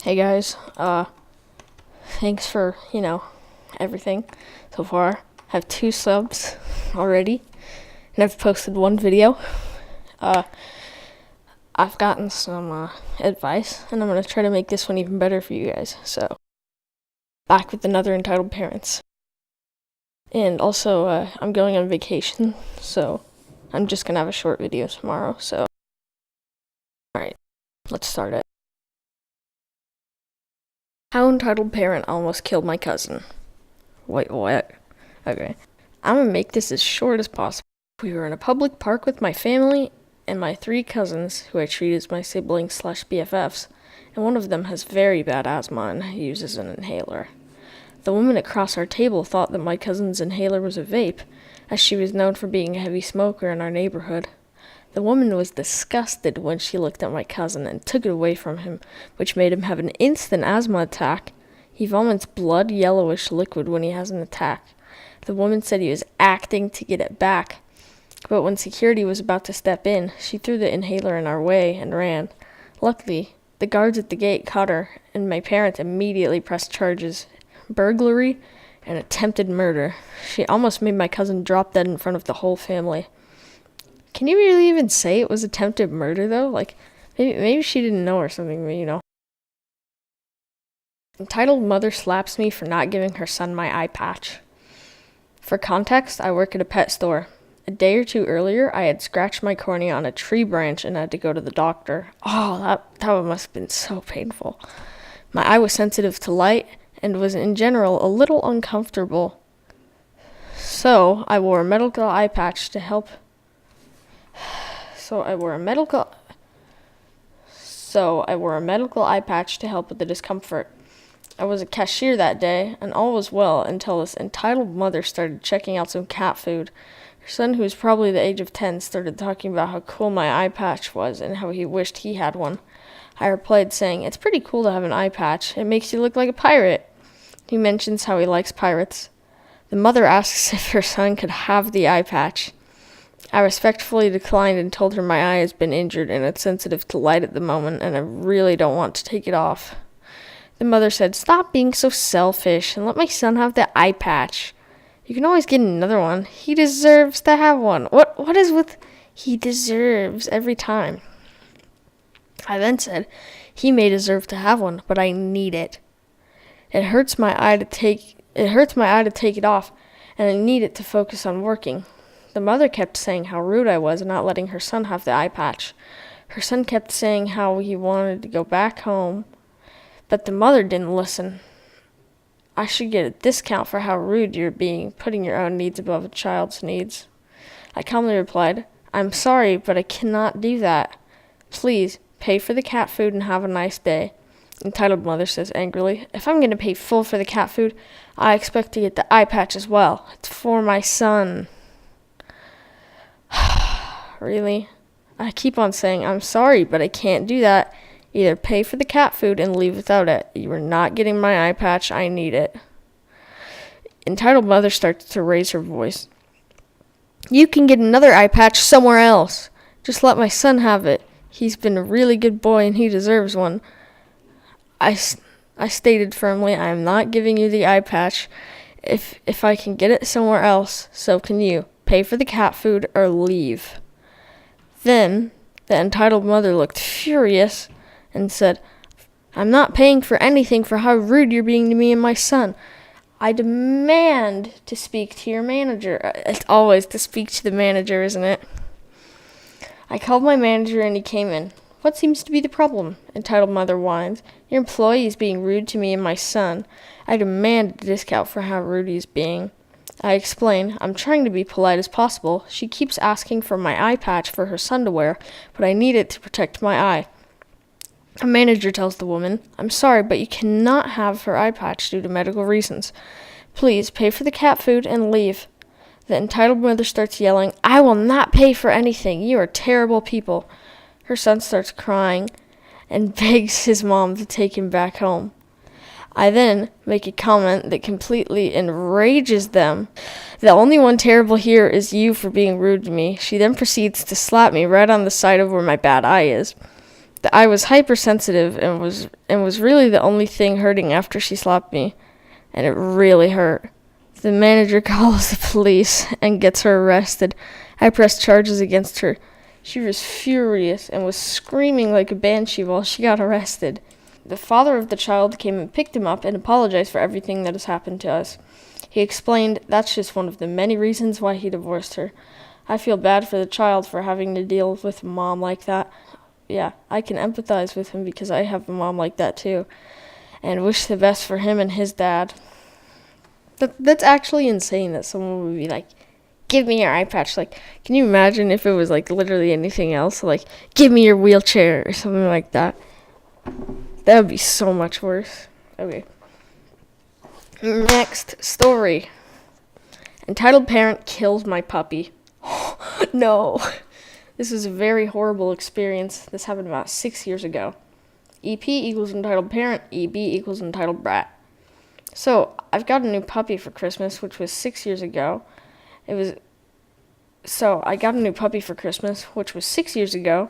Hey guys, thanks for, everything so far. I have 2 subs already, and I've posted 1 video. I've gotten some advice, and I'm going to try to make this one even better for you guys. So, back with another Entitled Parents. And also, I'm going on vacation, so I'm just going to have a short video tomorrow, so. Alright, let's start it. How entitled parent almost killed my cousin. Wait, what? Okay. I'm gonna make this as short as possible. We were in a public park with my family and my 3 cousins, who I treat as my siblings/BFFs, and one of them has very bad asthma and uses an inhaler. The woman across our table thought that my cousin's inhaler was a vape, as she was known for being a heavy smoker in our neighborhood. The woman was disgusted when she looked at my cousin and took it away from him, which made him have an instant asthma attack. He vomits blood, yellowish liquid when he has an attack. The woman said he was acting to get it back, but when security was about to step in, she threw the inhaler in our way and ran. Luckily, the guards at the gate caught her, and my parents immediately pressed charges: burglary and attempted murder. She almost made my cousin drop dead in front of the whole family. Can you really even say it was attempted murder, though? Maybe she didn't know or something, Entitled mother slaps me for not giving her son my eye patch. For context, I work at a pet store. A day or 2 earlier, I had scratched my cornea on a tree branch and had to go to the doctor. Oh, that must have been so painful. My eye was sensitive to light and was in general a little uncomfortable. So, I wore a medical eye patch to help eye patch to help with the discomfort. I was a cashier that day, and all was well until this entitled mother started checking out some cat food. Her son, who was probably the age of 10, started talking about how cool my eye patch was and how he wished he had one. I replied saying, "It's pretty cool to have an eye patch. It makes you look like a pirate." He mentions how he likes pirates. The mother asks if her son could have the eye patch. I respectfully declined and told her my eye has been injured and it's sensitive to light at the moment, and I really don't want to take it off. The mother said, "Stop being so selfish and let my son have the eye patch. You can always get another one. He deserves to have one." What is with he deserves every time? I then said, "He may deserve to have one, but I need it. It hurts my eye to take it off, and I need it to focus on working." The mother kept saying how rude I was not letting her son have the eye patch. Her son kept saying how he wanted to go back home, but the mother didn't listen. I should get a discount for how rude you're being, putting your own needs above a child's needs. I calmly replied, "I'm sorry, but I cannot do that. Please, pay for the cat food and have a nice day." Entitled mother says angrily, "If I'm going to pay full for the cat food, I expect to get the eye patch as well. It's for my son." Really? I keep on saying, "I'm sorry, but I can't do that. Either pay for the cat food and leave without it. You are not getting my eye patch. I need it." Entitled mother starts to raise her voice. "You can get another eye patch somewhere else. Just let my son have it. He's been a really good boy and he deserves one." I stated firmly, "I am not giving you the eye patch. If I can get it somewhere else, so can you. Pay for the cat food or leave." Then the entitled mother looked furious and said, "I'm not paying for anything for how rude you're being to me and my son. I demand to speak to your manager." It's always to speak to the manager, isn't it? I called my manager and he came in. "What seems to be the problem?" Entitled mother whines. "Your employee is being rude to me and my son. I demand a discount for how rude he's being." I explain, "I'm trying to be polite as possible. She keeps asking for my eye patch for her son to wear, but I need it to protect my eye." A manager tells the woman, "I'm sorry, but you cannot have her eye patch due to medical reasons. Please pay for the cat food and leave." The entitled mother starts yelling, "I will not pay for anything. You are terrible people." Her son starts crying and begs his mom to take him back home. I then make a comment that completely enrages them. "The only one terrible here is you for being rude to me." She then proceeds to slap me right on the side of where my bad eye is. I was hypersensitive and was really the only thing hurting after she slapped me, and it really hurt. The manager calls the police and gets her arrested. I pressed charges against her. She was furious and was screaming like a banshee while she got arrested. The father of the child came and picked him up and apologized for everything that has happened to us. He explained that's just one of the many reasons why he divorced her. I feel bad for the child for having to deal with a mom like that. Yeah, I can empathize with him because I have a mom like that too, and wish the best for him and his dad. That's actually insane that someone would be like, give me your eye patch. Like, can you imagine if it was like literally anything else? Like, give me your wheelchair or something like that. That would be so much worse. Okay. Next story. Entitled parent kills my puppy. No. This is a very horrible experience. This happened about 6 years ago. EP equals entitled parent. EB equals entitled brat. So, I've got a new puppy for Christmas, which was 6 years ago. I got a new puppy for Christmas, which was 6 years ago.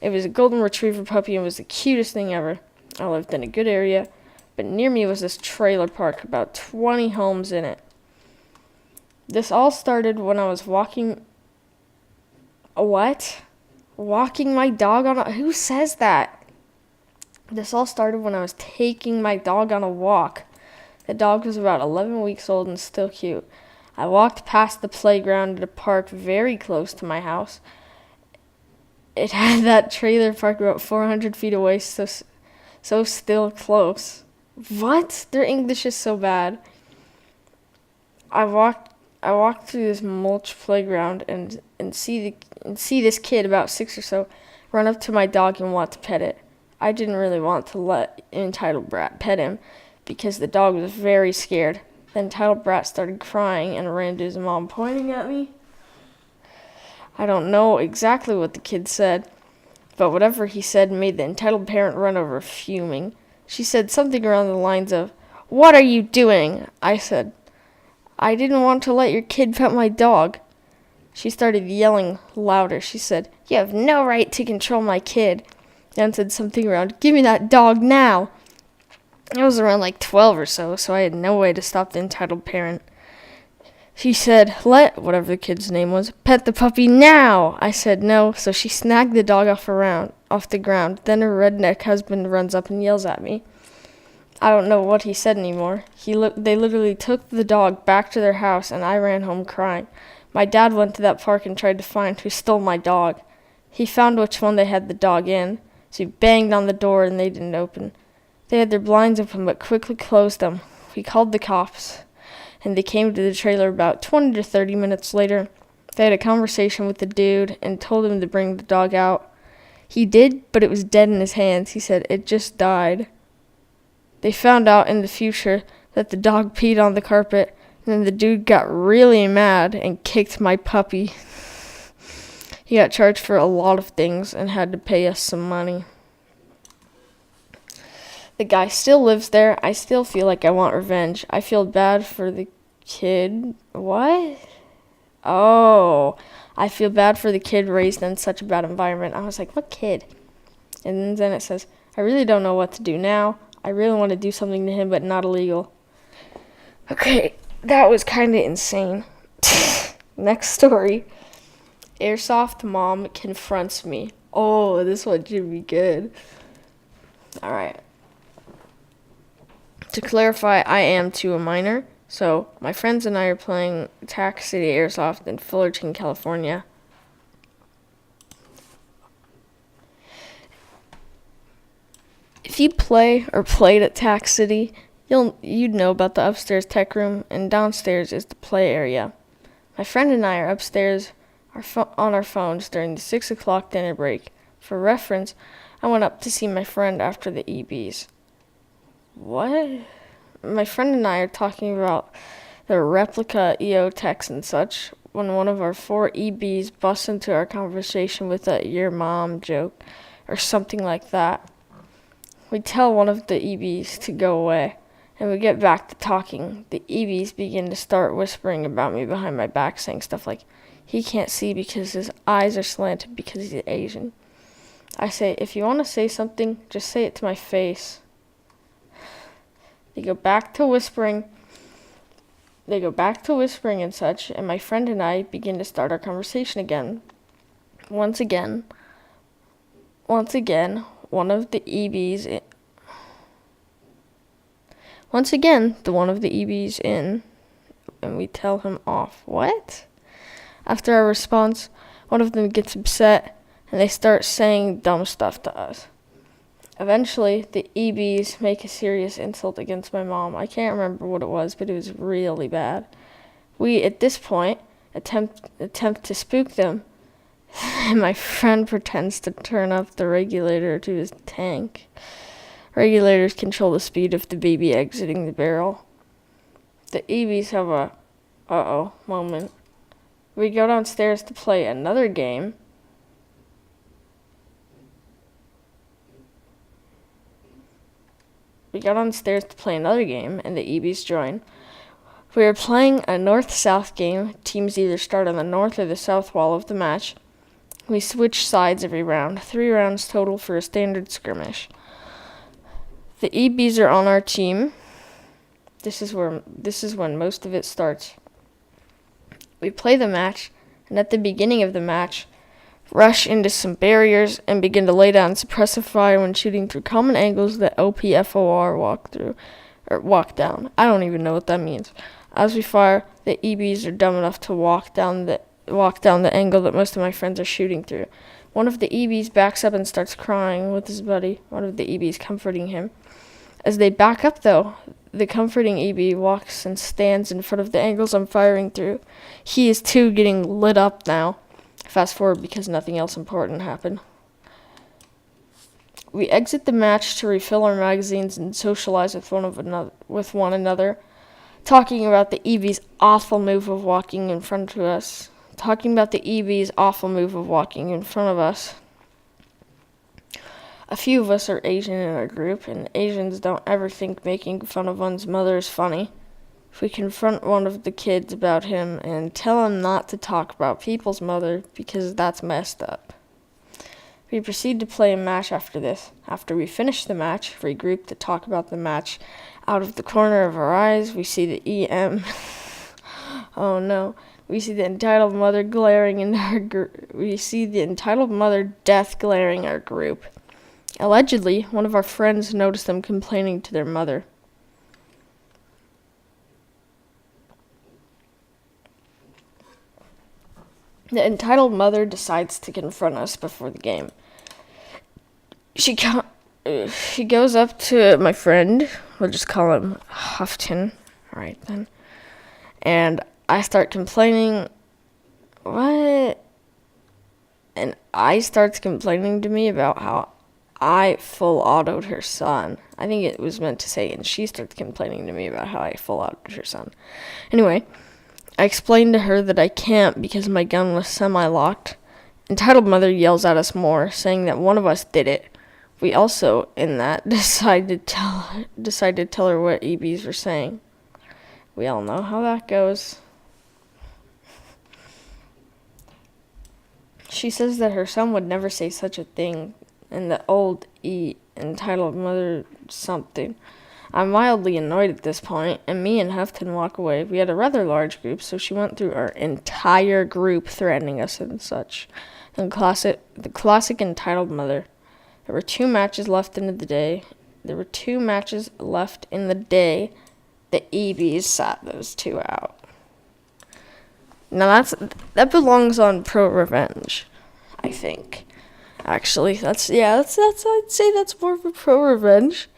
It was a golden retriever puppy and was the cutest thing ever. I lived in a good area, but near me was this trailer park, about 20 homes in it. This all started when I was walking my dog on a... Who says that? This all started when I was taking my dog on a walk. The dog was about 11 weeks old and still cute. I walked past the playground at a park very close to my house. It had that trailer park about 400 feet away, so still close. What? Their English is so bad. I walked through this mulch playground and see this kid about 6 or so run up to my dog and want to pet it. I didn't really want to let entitled brat pet him because the dog was very scared. The entitled brat started crying and ran to his mom, pointing at me. I don't know exactly what the kid said, but whatever he said made the entitled parent run over fuming. She said something around the lines of, "What are you doing?" I said, "I didn't want to let your kid pet my dog." She started yelling louder. She said, "You have no right to control my kid." Then said something around, "Give me that dog now." I was around like 12 or so I had no way to stop the entitled parent. She said, "Let," whatever the kid's name was, "pet the puppy now." I said no, so she snagged the dog off the ground. Then her redneck husband runs up and yells at me. I don't know what he said anymore. They literally took the dog back to their house, and I ran home crying. My dad went to that park and tried to find who stole my dog. He found which one they had the dog in, so he banged on the door and they didn't open. They had their blinds open but quickly closed them. We called the cops, and they came to the trailer about 20 to 30 minutes later. They had a conversation with the dude and told him to bring the dog out. He did, but it was dead in his hands. He said it just died. They found out in the future that the dog peed on the carpet, and then the dude got really mad and kicked my puppy. He got charged for a lot of things and had to pay us some money. The guy still lives there. I still feel like I want revenge. I feel bad for the kid. What? Oh, I feel bad for the kid raised in such a bad environment. I was like, what kid? And then it says, I really don't know what to do now. I really want to do something to him, but not illegal. Okay, that was kind of insane. Next story. Airsoft mom confronts me. Oh, this one should be good. All right. To clarify, I am too a minor. So my friends and I are playing Tac City Airsoft in Fullerton, California. If you play or played at Tac City, you'd know about the upstairs tech room, and downstairs is the play area. My friend and I are upstairs on our phones during the 6 o'clock dinner break. For reference, I went up to see my friend after the EBs. What? My friend and I are talking about the replica EO techs and such when one of our 4 EBs busts into our conversation with a "your mom" joke or something like that. We tell one of the EBs to go away, and we get back to talking. The EBs begin to start whispering about me behind my back, saying stuff like, he can't see because his eyes are slanted because he's Asian. I say, if you want to say something, just say it to my face. They go back to whispering. And such, and my friend and I begin to start our conversation again. Once again, one of the EBs. Once again, one of the EBs in, and we tell him off. What? After our response, one of them gets upset, and they start saying dumb stuff to us. Eventually, the EBs make a serious insult against my mom. I can't remember what it was, but it was really bad. We, at this point, attempt to spook them, and my friend pretends to turn up the regulator to his tank. Regulators control the speed of the baby exiting the barrel. The EBs have a uh-oh moment. We go downstairs to play another game. And the EBs join. We are playing a north-south game. Teams either start on the north or the south wall of the match. We switch sides every round. 3 rounds total for a standard skirmish. The EBs are on our team. This is when most of it starts. We play the match, and at the beginning of the match, rush into some barriers and begin to lay down suppressive fire when shooting through common angles that OPFOR walk down. I don't even know what that means. As we fire, the EBs are dumb enough to walk down the angle that most of my friends are shooting through. One of the EBs backs up and starts crying with his buddy, one of the EBs comforting him. As they back up, though, the comforting EB walks and stands in front of the angles I'm firing through. He is too getting lit up now. Fast forward because nothing else important happened. We exit the match to refill our magazines and socialize with one another, talking about the EB's awful move of walking in front of us. A few of us are Asian in our group, and Asians don't ever think making fun of one's mother is funny. If we confront one of the kids about him and tell him not to talk about people's mother because that's messed up. We proceed to play a match after this. After we finish the match, regroup to talk about the match. Out of the corner of our eyes, we see the EM. Oh no. We see the entitled mother glaring in our group. We see the entitled mother death glaring our group. Allegedly, one of our friends noticed them complaining to their mother. The entitled mother decides to confront us before the game. She goes up to my friend. We'll just call him Houghton. All right, then. And I start complaining. What? And I starts complaining to me about how I full autoed her son. I think it was meant to say, and she starts complaining to me about how I full autoed her son. Anyway, I explained to her that I can't because my gun was semi-locked. Entitled mother yells at us more, saying that one of us did it. We also, in that, decided to tell her what EBs were saying. We all know how that goes. She says that her son would never say such a thing, and the old entitled mother something. I'm mildly annoyed at this point, and me and Houghton walk away. We had a rather large group, so she went through our entire group threatening us and such. The classic entitled mother. There were 2 matches left in the day. The EBs sat those 2 out. Now that belongs on Pro Revenge, I think. Actually, I'd say that's more of a Pro Revenge.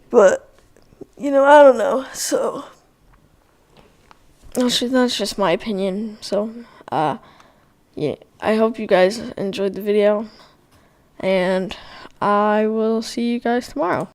But, I don't know. So, that's just my opinion. So, yeah, I hope you guys enjoyed the video. And I will see you guys tomorrow.